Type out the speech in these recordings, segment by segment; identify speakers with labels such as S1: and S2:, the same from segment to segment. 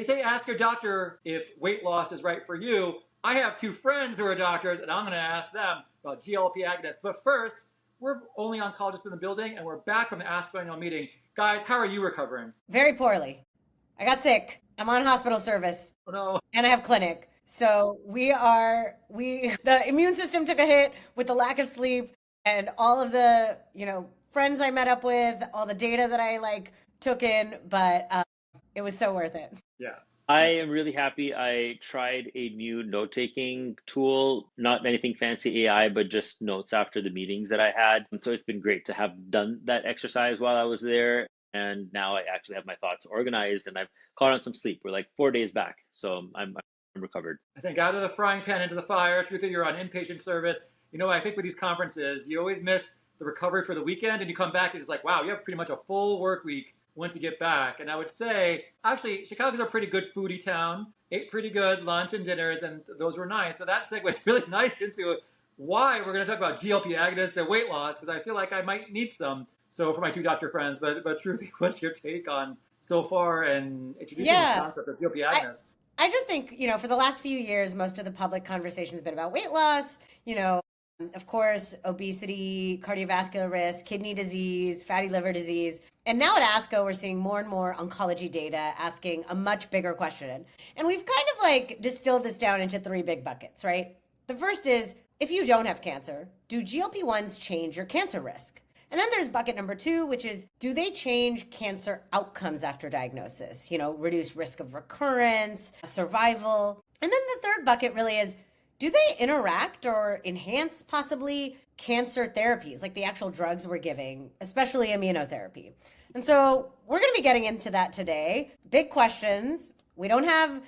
S1: say ask your doctor if weight loss is right for you. I have two friends who are doctors, and I'm going to ask them about GLP agonists. But first, we're only oncologists in the building, and we're back from the ASCO annual meeting. Guys, how are you recovering?
S2: Very poorly. I got sick. I'm on hospital service.
S1: Oh, no.
S2: And I have clinic. So the immune system took a hit with the lack of sleep and all of the, friends I met up with, all the data that I took in, but it was so worth it.
S1: Yeah.
S3: I am really happy. I tried a new note-taking tool, not anything fancy AI, but just notes after the meetings that I had. And so it's been great to have done that exercise while I was there. And now I actually have my thoughts organized and I've caught on some sleep. We're like 4 days back. So I'm recovered.
S1: I think out of the frying pan into the fire. Truth is, you're on inpatient service. I think with these conferences, you always miss the recovery for the weekend and you come back and it's like, wow, you have pretty much a full work week once you get back. And I would say, actually, Chicago's a pretty good foodie town. Ate pretty good lunch and dinners, and those were nice. So that segues really nice into why we're going to talk about GLP agonists and weight loss, because I feel like I might need some. So for my two doctor friends, but truly, what's your take on so far and introducing this concept of GLP agonists?
S2: I just think, for the last few years, most of the public conversation has been about weight loss, of course, obesity, cardiovascular risk, kidney disease, fatty liver disease. And now at ASCO, we're seeing more and more oncology data asking a much bigger question. And we've kind of distilled this down into three big buckets, right? The first is, if you don't have cancer, do GLP-1s change your cancer risk? And then there's bucket number two, which is, do they change cancer outcomes after diagnosis? Reduce risk of recurrence, survival. And then the third bucket really is, do they interact or enhance possibly cancer therapies, like the actual drugs we're giving, especially immunotherapy? And so we're going to be getting into that today. Big questions. We don't have,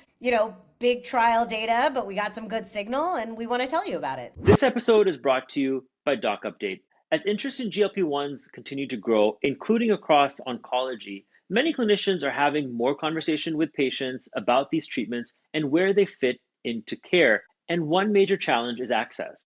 S2: big trial data, but we got some good signal and we want to tell you about it.
S3: This episode is brought to you by Doc Update. As interest in GLP-1s continue to grow, including across oncology, many clinicians are having more conversation with patients about these treatments and where they fit into care. And one major challenge is access.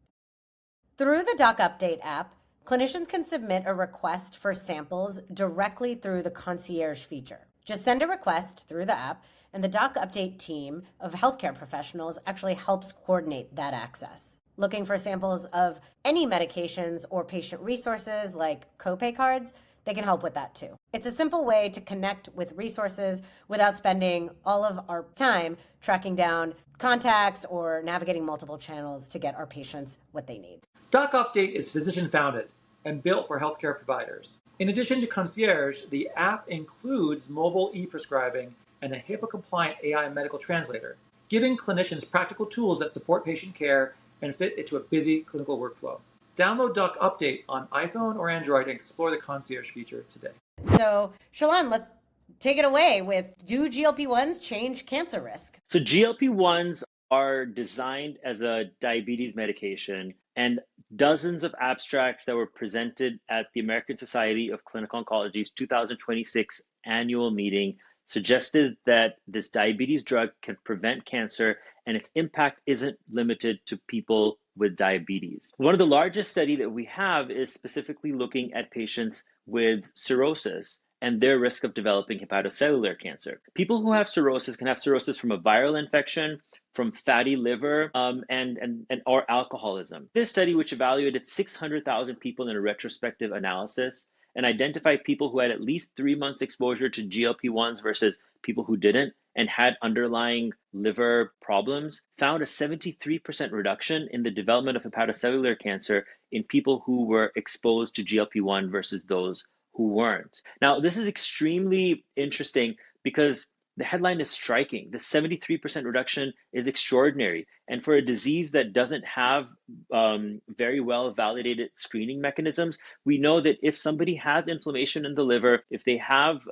S2: Through the Doc Update app, clinicians can submit a request for samples directly through the concierge feature. Just send a request through the app, and the Doc Update team of healthcare professionals actually helps coordinate that access. Looking for samples of any medications or patient resources like copay cards, they can help with that too. It's a simple way to connect with resources without spending all of our time tracking down contacts or navigating multiple channels to get our patients what they need.
S1: Doc Update is physician-founded and built for healthcare providers. In addition to concierge, the app includes mobile e-prescribing and a HIPAA-compliant AI medical translator, giving clinicians practical tools that support patient care and fit into a busy clinical workflow. Download Doc Update on iPhone or Android and explore the concierge feature today.
S2: So, Shalon, let's take it away with, do GLP-1s change cancer risk?
S3: So GLP-1s are designed as a diabetes medication, and dozens of abstracts that were presented at the American Society of Clinical Oncology's 2026 annual meeting suggested that this diabetes drug can prevent cancer and its impact isn't limited to people with diabetes. One of the largest studies that we have is specifically looking at patients with cirrhosis and their risk of developing hepatocellular cancer. People who have cirrhosis can have cirrhosis from a viral infection, from fatty liver, or alcoholism. This study, which evaluated 600,000 people in a retrospective analysis and identified people who had at least 3 months exposure to GLP-1s versus people who didn't and had underlying liver problems, found a 73% reduction in the development of hepatocellular cancer in people who were exposed to GLP-1 versus those who weren't. Now, this is extremely interesting because the headline is striking. The 73% reduction is extraordinary. And for a disease that doesn't have very well validated screening mechanisms, we know that if somebody has inflammation in the liver, if they have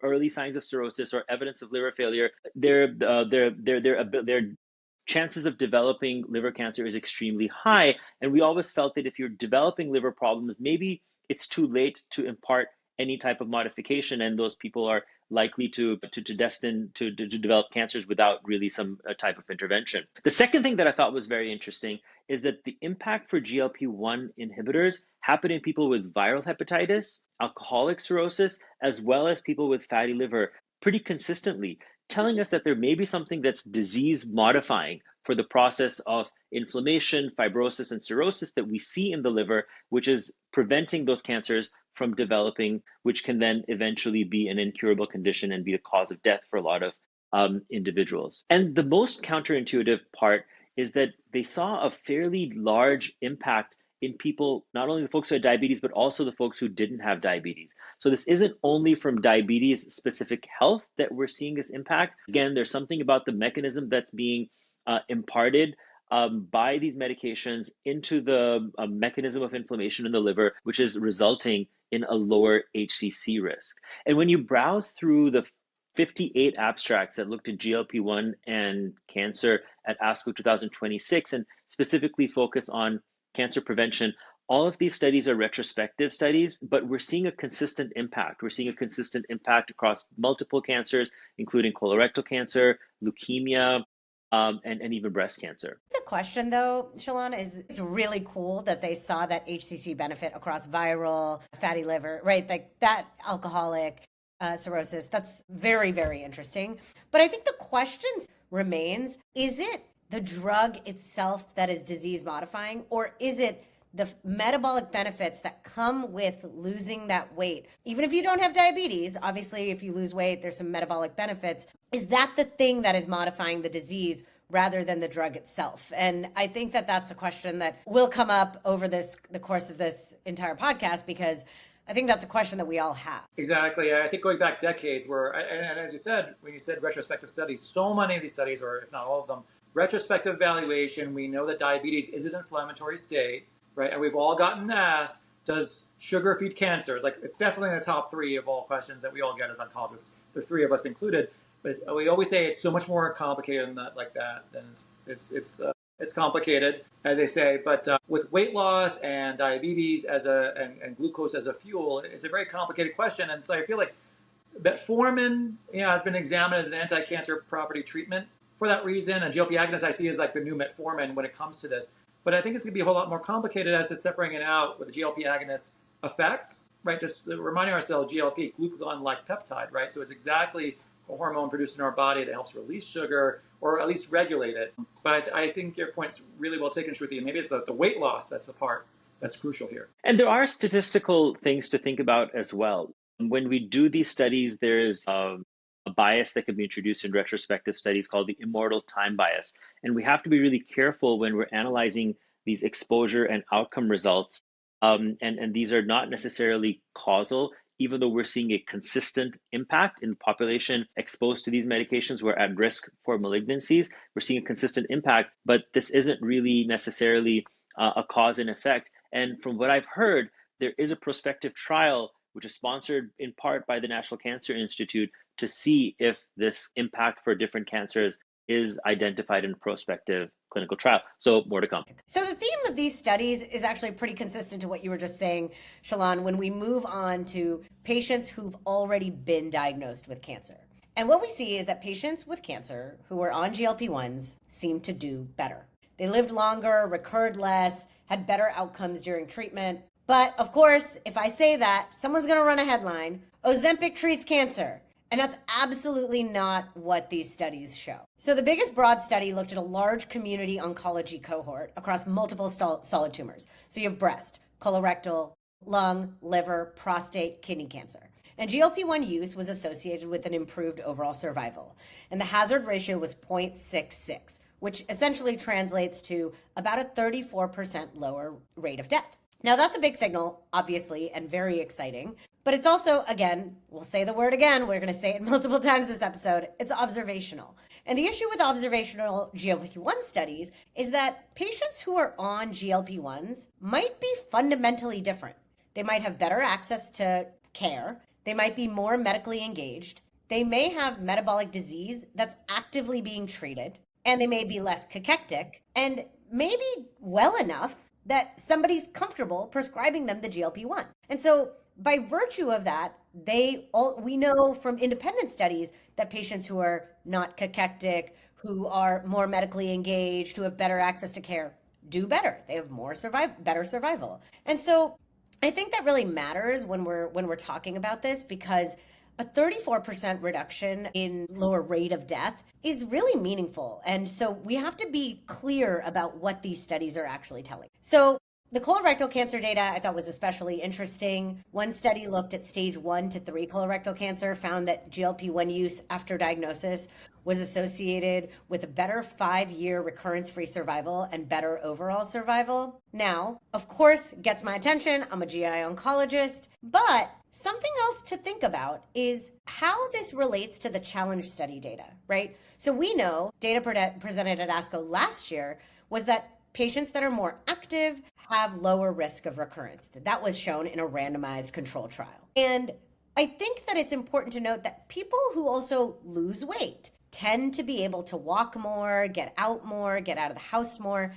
S3: early signs of cirrhosis or evidence of liver failure, their chances of developing liver cancer is extremely high. And we always felt that if you're developing liver problems, maybe it's too late to impart any type of modification, and those people are likely to develop cancers without really some type of intervention. The second thing that I thought was very interesting is that the impact for GLP-1 inhibitors happen in people with viral hepatitis, alcoholic cirrhosis, as well as people with fatty liver pretty consistently. telling us that there may be something that's disease modifying for the process of inflammation, fibrosis, and cirrhosis that we see in the liver, which is preventing those cancers from developing, which can then eventually be an incurable condition and be the cause of death for a lot of individuals. And the most counterintuitive part is that they saw a fairly large impact in people, not only the folks who had diabetes, but also the folks who didn't have diabetes. So this isn't only from diabetes specific health that we're seeing this impact. Again, there's something about the mechanism that's being imparted by these medications into the mechanism of inflammation in the liver, which is resulting in a lower HCC risk. And when you browse through the 58 abstracts that looked at GLP-1 and cancer at ASCO 2026 and specifically focus on cancer prevention, all of these studies are retrospective studies, but we're seeing a consistent impact. We're seeing a consistent impact across multiple cancers, including colorectal cancer, leukemia, and even breast cancer.
S2: The question, though, Shalana, is it's really cool that they saw that HCC benefit across viral, fatty liver, right? Like that alcoholic cirrhosis. That's very, very interesting. But I think the question remains, is it the drug itself that is disease modifying, or is it the metabolic benefits that come with losing that weight? Even if you don't have diabetes, obviously, if you lose weight, there's some metabolic benefits. Is that the thing that is modifying the disease rather than the drug itself? And I think that that's a question that will come up over the course of this entire podcast, because I think that's a question that we all have.
S1: Exactly. I think going back decades and as you said, when you said retrospective studies, so many of these studies, or if not all of them, retrospective evaluation, we know that diabetes is an inflammatory state, right? And we've all gotten asked, does sugar feed cancer? It's like, it's definitely in the top three of all questions that we all get as oncologists. There are three of us included. But we always say it's so much more complicated than that, than it's complicated, as they say. But with weight loss and diabetes and glucose as a fuel, it's a very complicated question. And so I feel like metformin, has been examined as an anti-cancer property treatment for that reason. And GLP agonist I see as like the new metformin when it comes to this. But I think it's going to be a whole lot more complicated as to separating it out with the GLP agonist effects, right? Just reminding ourselves, GLP, glucagon-like peptide, right? So it's exactly a hormone produced in our body that helps release sugar or at least regulate it. But I think your point's really well taken, Shruti. Maybe it's the weight loss that's the part that's crucial here.
S3: And there are statistical things to think about as well. When we do these studies, there's a bias that can be introduced in retrospective studies called the immortal time bias. And we have to be really careful when we're analyzing these exposure and outcome results. And these are not necessarily causal, even though we're seeing a consistent impact in the population exposed to these medications who are at risk for malignancies. We're seeing a consistent impact, but this isn't really necessarily a cause and effect. And from what I've heard, there is a prospective trial which is sponsored in part by the National Cancer Institute to see if this impact for different cancers is identified in a prospective clinical trial. So more to come.
S2: So the theme of these studies is actually pretty consistent to what you were just saying, Shalon, when we move on to patients who've already been diagnosed with cancer. And what we see is that patients with cancer who are on GLP-1s seem to do better. They lived longer, recurred less, had better outcomes during treatment. But of course, if I say that, someone's going to run a headline, Ozempic treats cancer. And that's absolutely not what these studies show. So the biggest broad study looked at a large community oncology cohort across multiple solid tumors. So you have breast, colorectal, lung, liver, prostate, kidney cancer. And GLP-1 use was associated with an improved overall survival. And the hazard ratio was 0.66, which essentially translates to about a 34% lower rate of death. Now, that's a big signal, obviously, and very exciting. But it's also, again, we'll say the word again, we're going to say it multiple times this episode, it's observational. And the issue with observational GLP-1 studies is that patients who are on GLP-1s might be fundamentally different. They might have better access to care. They might be more medically engaged. They may have metabolic disease that's actively being treated. And they may be less cachectic and maybe well enough that somebody's comfortable prescribing them the GLP-1. And so by virtue of that, we know from independent studies that patients who are not cachectic, who are more medically engaged, who have better access to care, do better. They have better survival. And so I think that really matters when we're talking about this, because a 34% reduction in lower rate of death is really meaningful. And so we have to be clear about what these studies are actually telling. So the colorectal cancer data I thought was especially interesting. One study looked at stage 1 to 3 colorectal cancer, found that GLP-1 use after diagnosis was associated with a better 5-year recurrence-free survival and better overall survival. Now, of course, gets my attention. I'm a GI oncologist, but something else to think about is how this relates to the challenge study data, right? So we know data presented at ASCO last year was that patients that are more active have lower risk of recurrence. That was shown in a randomized control trial. And I think that it's important to note that people who also lose weight tend to be able to walk more, get out of the house more.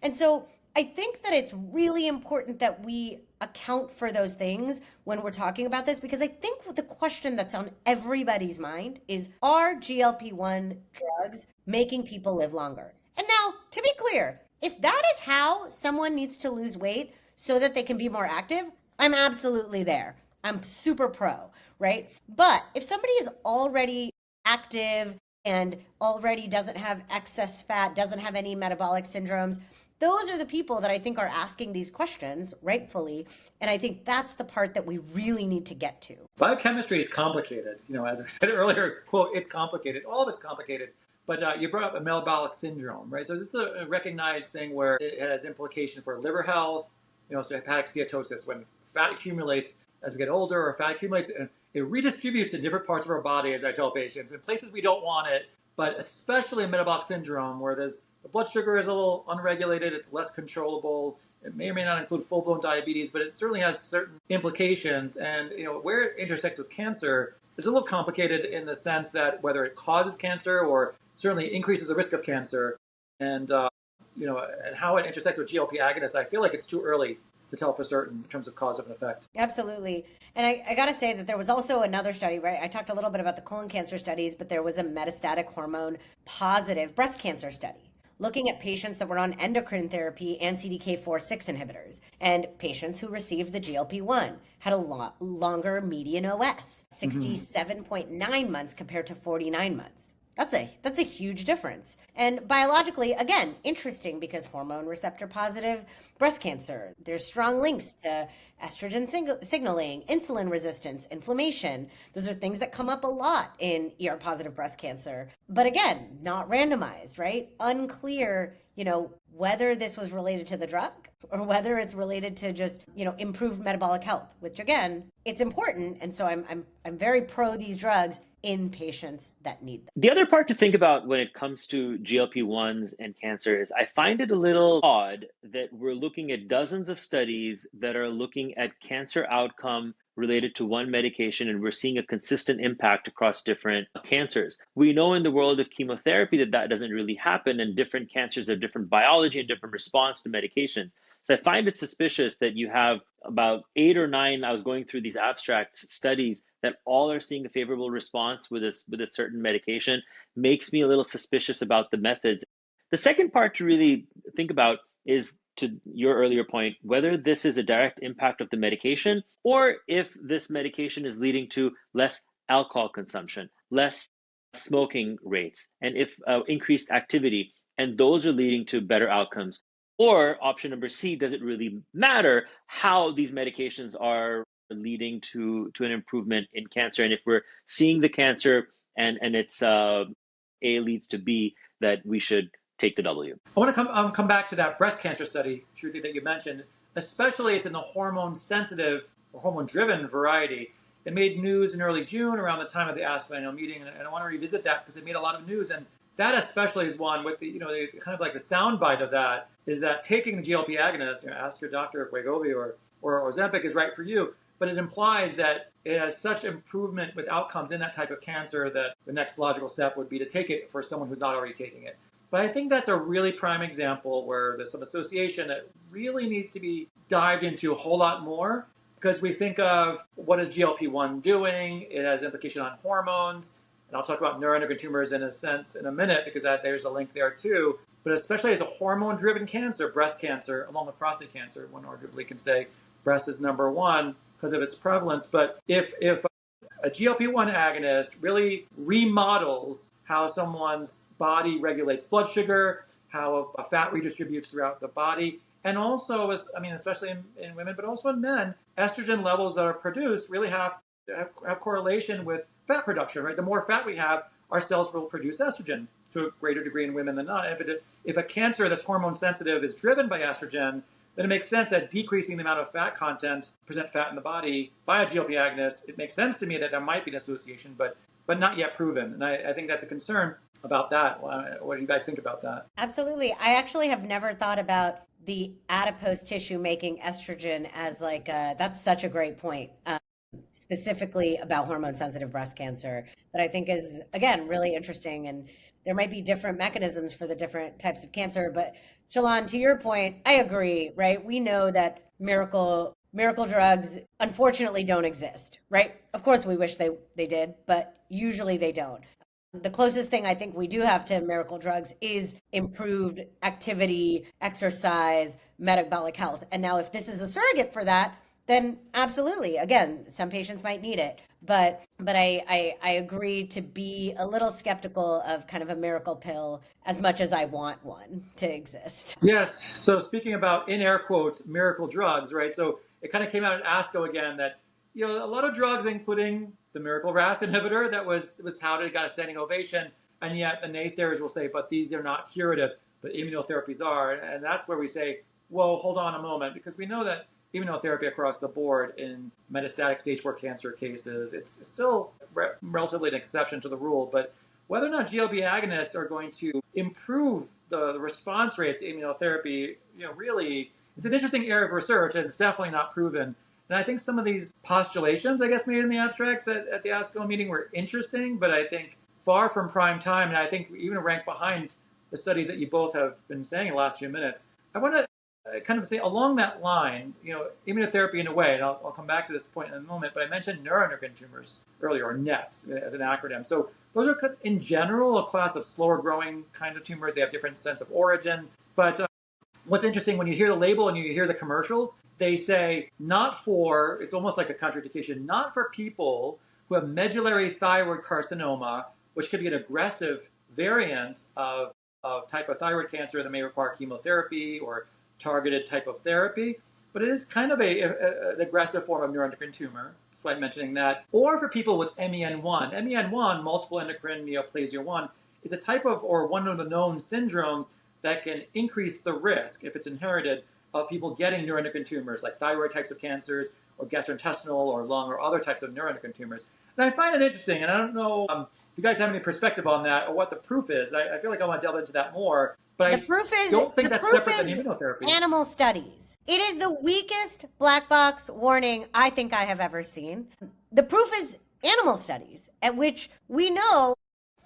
S2: And so I think that it's really important that we account for those things when we're talking about this, because I think the question that's on everybody's mind is, are GLP-1 drugs making people live longer? And now, to be clear, if that is how someone needs to lose weight so that they can be more active, I'm absolutely there. I'm super pro, right? But if somebody is already active and already doesn't have excess fat, doesn't have any metabolic syndromes, those are the people that I think are asking these questions rightfully. And I think that's the part that we really need to get to.
S1: Biochemistry is complicated. As I said earlier, quote, it's complicated. All of it's complicated. But you brought up a metabolic syndrome, right? So this is a recognized thing where it has implications for liver health, so hepatic steatosis. When fat accumulates as we get older, or fat accumulates, and it redistributes in different parts of our body, as I tell patients, in places we don't want it, but especially in metabolic syndrome, where the blood sugar is a little unregulated, it's less controllable. It may or may not include full-blown diabetes, but it certainly has certain implications. And where it intersects with cancer is a little complicated in the sense that whether it causes cancer or certainly increases the risk of cancer, and and how it intersects with GLP agonists, I feel like it's too early to tell for certain in terms of cause and effect.
S2: Absolutely. And I got to say that there was also another study, right? I talked a little bit about the colon cancer studies, but there was a metastatic hormone positive breast cancer study looking at patients that were on endocrine therapy and CDK4/6 inhibitors, and patients who received the GLP-1 had a longer median OS, 67.9 months compared to 49 months. That's a huge difference. And biologically, again, interesting, because hormone receptor positive breast cancer, there's strong links to estrogen signaling, insulin resistance, inflammation. Those are things that come up a lot in ER positive breast cancer. But again, not randomized, right? Unclear, whether this was related to the drug or whether it's related to just, improved metabolic health, which again, it's important. And so I'm very pro these drugs in patients that need them.
S3: The other part to think about when it comes to GLP-1s and cancer is I find it a little odd that we're looking at dozens of studies that are looking at cancer outcome related to one medication, and we're seeing a consistent impact across different cancers. We know in the world of chemotherapy that doesn't really happen, and different cancers have different biology and different response to medications. So I find it suspicious that you have about 8 or 9, I was going through these abstract studies, that all are seeing a favorable response with a certain medication. Makes me a little suspicious about the methods. The second part to really think about is, to your earlier point, whether this is a direct impact of the medication or if this medication is leading to less alcohol consumption, less smoking rates, and if increased activity, and those are leading to better outcomes. Or option number C, does it really matter how these medications are leading to an improvement in cancer? And if we're seeing the cancer and it's A leads to B, that we should take the W.
S1: I want to come back to that breast cancer study, Shruti, that you mentioned. Especially, it's in the hormone-sensitive or hormone-driven variety. It made news in early June around the time of the ASCO annual meeting, and I want to revisit that because it made a lot of news. And that especially is one with the, kind of like the soundbite of that is that taking the GLP agonist, ask your doctor if Wegovy or Ozempic is right for you, but it implies that it has such improvement with outcomes in that type of cancer that the next logical step would be to take it for someone who's not already taking it. But I think that's a really prime example where there's some association that really needs to be dived into a whole lot more, because we think of what is GLP-1 doing? It has implication on hormones. And I'll talk about neuroendocrine tumors in a minute, because there's a link there too. But especially as a hormone-driven cancer, breast cancer, along with prostate cancer, one arguably can say breast is number one because of its prevalence. But if a GLP-1 agonist really remodels how someone's body regulates blood sugar, how a fat redistributes throughout the body, and also, especially in women, but also in men, estrogen levels that are produced really have correlation with fat production, right? The more fat we have, our cells will produce estrogen to a greater degree in women than not. And if a cancer that's hormone sensitive is driven by estrogen, then it makes sense that decreasing the amount of fat content, percent fat in the body, by a GLP agonist, it makes sense to me that there might be an association, but not yet proven. And I think that's a concern about that. What do you guys think about that?
S2: Absolutely. I actually have never thought about the adipose tissue making estrogen as that's such a great point. Specifically about hormone sensitive breast cancer that I think is, again, really interesting. And there might be different mechanisms for the different types of cancer. But Shalon, to your point, I agree, right? We know that miracle drugs unfortunately don't exist, right? Of course, we wish they did, but usually they don't. The closest thing I think we do have to miracle drugs is improved activity, exercise, metabolic health. And now if this is a surrogate for that, then absolutely. Again, some patients might need it, but I agree to be a little skeptical of kind of a miracle pill as much as I want one to exist.
S1: Yes. So speaking about, in air quotes, miracle drugs, right? So it kind of came out at ASCO again that, a lot of drugs, including the miracle RAS inhibitor that was touted, got a standing ovation, and yet the naysayers will say, but these are not curative, but immunotherapies are. And that's where we say, whoa, hold on a moment, because we know that immunotherapy across the board in metastatic stage 4 cancer cases, it's still relatively an exception to the rule. But whether or not GLP agonists are going to improve the response rates to immunotherapy, really, it's an interesting area of research, and it's definitely not proven. And I think some of these postulations, I guess, made in the abstracts at the ASCO meeting were interesting, but I think far from prime time, and I think even rank behind the studies that you both have been saying in the last few minutes. I want to kind of say along that line, immunotherapy in a way, and I'll come back to this point in a moment, but I mentioned neuroendocrine tumors earlier, or NETs as an acronym. So those are in general a class of slower growing kind of tumors. They have different sense of origin. But what's interesting, when you hear the label and you hear the commercials, they say it's almost like a contraindication, not for people who have medullary thyroid carcinoma, which could be an aggressive variant of type of thyroid cancer that may require chemotherapy or targeted type of therapy, but it is kind of an aggressive form of neuroendocrine tumor. That's why I'm mentioning that. Or for people with MEN1. MEN1, multiple endocrine neoplasia 1, is a type of, or one of the known syndromes that can increase the risk, if it's inherited, of people getting neuroendocrine tumors, like thyroid types of cancers, or gastrointestinal, or lung, or other types of neuroendocrine tumors. And I find it interesting, and I don't know if you guys have any perspective on that, or what the proof is. I feel like I want to delve into that more. But I don't think that's separate than immunotherapy.
S2: Animal studies. It is the weakest black box warning I think I have ever seen. The proof is animal studies, at which we know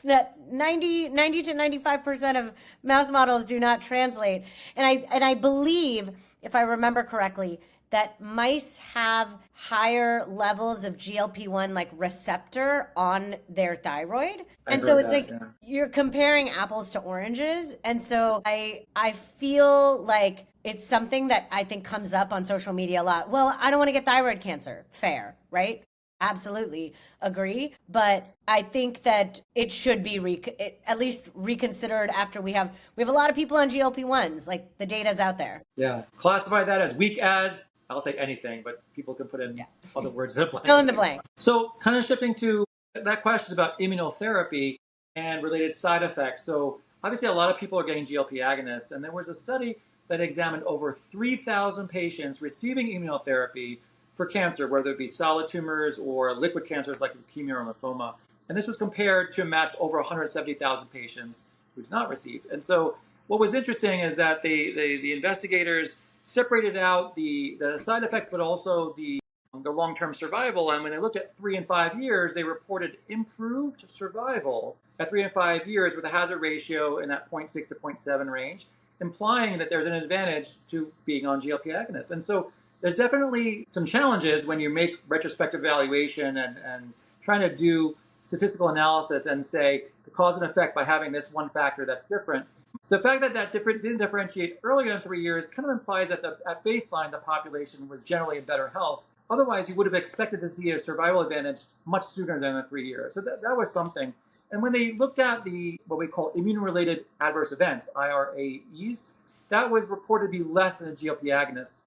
S2: that 90 to 95% of mouse models do not translate. And I believe, if I remember correctly, that mice have higher levels of GLP-1 receptor on their thyroid. And so it's you're comparing apples to oranges. And so I feel like it's something that I think comes up on social media a lot. Well, I don't want to get thyroid cancer. Fair, right? Absolutely agree. But I think that it should be at least reconsidered after we have a lot of people on GLP-1s. The data's out there.
S1: Yeah. Classify that as weak as, I'll say anything, but people can put in other words in the blank.
S2: Fill in the blank.
S1: So kind of shifting to that question about immunotherapy and related side effects. So obviously a lot of people are getting GLP agonists, and there was a study that examined over 3,000 patients receiving immunotherapy for cancer, whether it be solid tumors or liquid cancers like leukemia or lymphoma. And this was compared to a matched over 170,000 patients who did not receive. And so what was interesting is that the investigators separated out the side effects, but also the long-term survival. And when they looked at 3 and 5 years, they reported improved survival at 3 and 5 years with a hazard ratio in that 0.6 to 0.7 range, implying that there's an advantage to being on GLP agonists. And so there's definitely some challenges when you make retrospective evaluation and trying to do statistical analysis and say the cause and effect by having this one factor that's different. The fact that didn't differentiate earlier than 3 years kind of implies that at baseline, the population was generally in better health Otherwise, you would have expected to see a survival advantage much sooner than the 3 years. So that was something. And when they looked at the what we call immune-related adverse events, IRAEs, that was reported to be less than a GLP agonist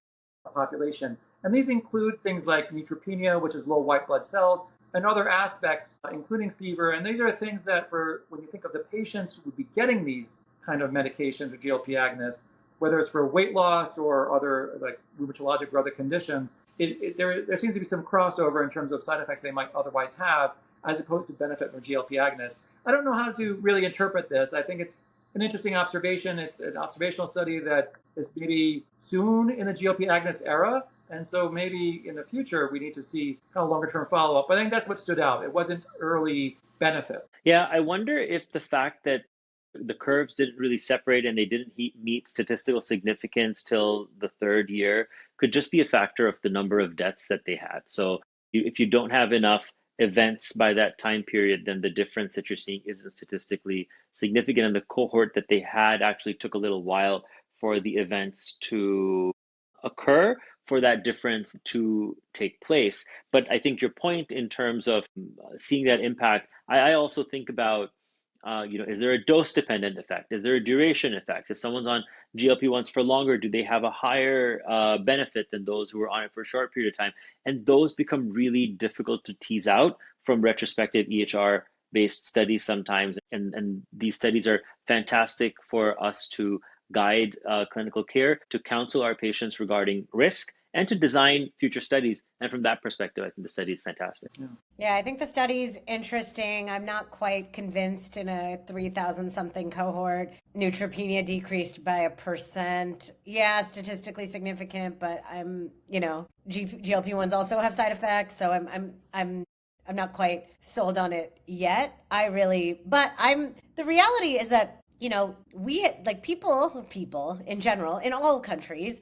S1: population. And these include things like neutropenia, which is low white blood cells, and other aspects, including fever. And these are things that, for when you think of the patients who would be getting these kind of medications or GLP agonists, whether it's for weight loss or other like rheumatologic or other conditions, there seems to be some crossover in terms of side effects they might otherwise have, as opposed to benefit from GLP agonists. I don't know how to really interpret this. I think it's an interesting observation. It's an observational study that is maybe soon in the GLP agonist era. And so maybe in the future, we need to see kind of longer term follow up. But I think that's what stood out. It wasn't early benefit.
S3: Yeah, I wonder if the fact that the curves didn't really separate and they didn't meet statistical significance till the third year could just be a factor of the number of deaths that they had. So if you don't have enough events by that time period, then the difference that you're seeing isn't statistically significant. And the cohort that they had actually took a little while for the events to occur, for that difference to take place. But I think your point in terms of seeing that impact, I also think about is there a dose dependent effect? Is there a duration effect? If someone's on GLP-1s for longer, do they have a higher benefit than those who are on it for a short period of time? And those become really difficult to tease out from retrospective EHR based studies sometimes. And these studies are fantastic for us to guide clinical care, to counsel our patients regarding risk, and to design future studies. And from that perspective, I think the study is fantastic.
S2: Yeah, I think the study's interesting. I'm not quite convinced in a 3,000 something cohort. Neutropenia decreased by 1%. Yeah, statistically significant, but GLP-1s also have side effects, so I'm not quite sold on it yet. The reality is that, we like people in general in all countries,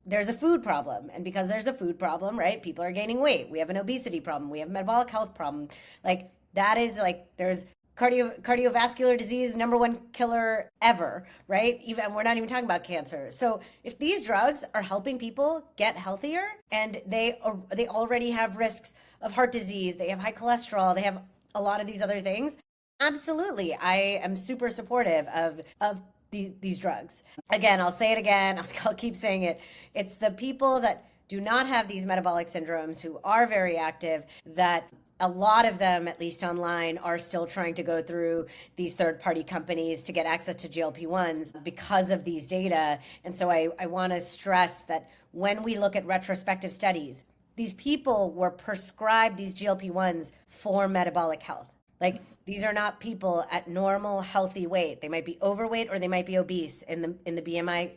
S2: there's a food problem. And because there's a food problem, right, people are gaining weight. We have an obesity problem. We have a metabolic health problem. Like that is like, there's cardiovascular disease, #1 killer ever, right? We're not even talking about cancer. So if these drugs are helping people get healthier and they already have risks of heart disease, they have high cholesterol, they have a lot of these other things, absolutely. I am super supportive of these drugs. Again, I'll say it again. I'll keep saying it. It's the people that do not have these metabolic syndromes who are very active that a lot of them, at least online, are still trying to go through these third-party companies to get access to GLP-1s because of these data. And so I want to stress that when we look at retrospective studies, these people were prescribed these GLP-1s for metabolic health. Like, these are not people at normal, healthy weight. They might be overweight or they might be obese in the BMI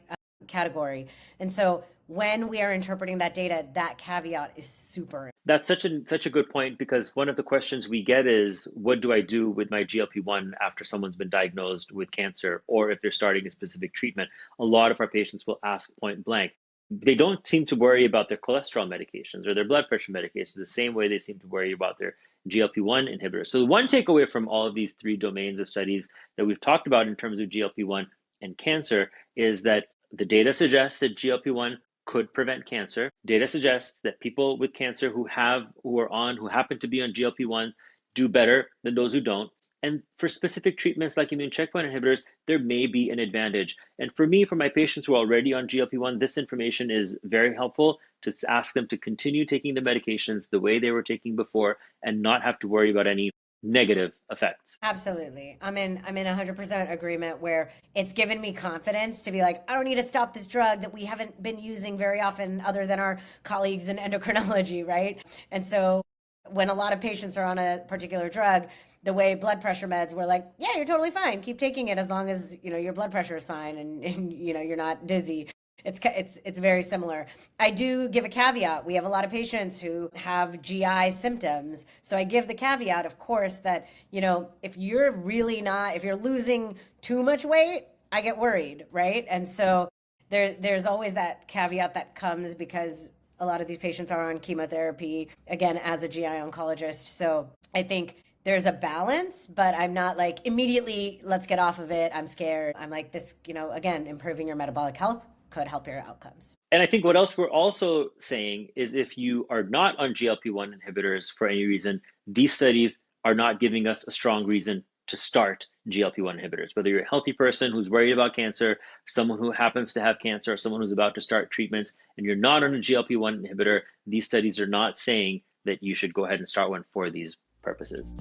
S2: category. And so when we are interpreting that data, that caveat is super.
S3: That's such a good point, because one of the questions we get is, what do I do with my GLP-1 after someone's been diagnosed with cancer, or if they're starting a specific treatment? A lot of our patients will ask point blank. They don't seem to worry about their cholesterol medications or their blood pressure medications the same way they seem to worry about their GLP-1 inhibitors. So the one takeaway from all of these three domains of studies that we've talked about in terms of GLP-1 and cancer is that the data suggests that GLP-1 could prevent cancer. Data suggests that people with cancer who happen to be on GLP-1 do better than those who don't. And for specific treatments like immune checkpoint inhibitors, there may be an advantage. And for me, for my patients who are already on GLP-1, this information is very helpful to ask them to continue taking the medications the way they were taking before and not have to worry about any negative effects.
S2: Absolutely. I'm in 100% agreement, where it's given me confidence to be like, I don't need to stop this drug that we haven't been using very often other than our colleagues in endocrinology, right? And so when a lot of patients are on a particular drug, the way blood pressure meds, we're like, yeah, you're totally fine. Keep taking it as long as, your blood pressure is fine and you're not dizzy. It's very similar. I do give a caveat. We have a lot of patients who have GI symptoms. So I give the caveat, of course, that, if you're losing too much weight, I get worried, right? And so there's always that caveat that comes because a lot of these patients are on chemotherapy, again, as a GI oncologist. So I think there's a balance, but I'm not like immediately, let's get off of it. I'm scared. I'm like this, again, improving your metabolic health could help your outcomes.
S3: And I think what else we're also saying is if you are not on GLP-1 inhibitors for any reason, these studies are not giving us a strong reason to start GLP-1 inhibitors. Whether you're a healthy person who's worried about cancer, someone who happens to have cancer, or someone who's about to start treatments, and you're not on a GLP-1 inhibitor, these studies are not saying that you should go ahead and start one for these purposes.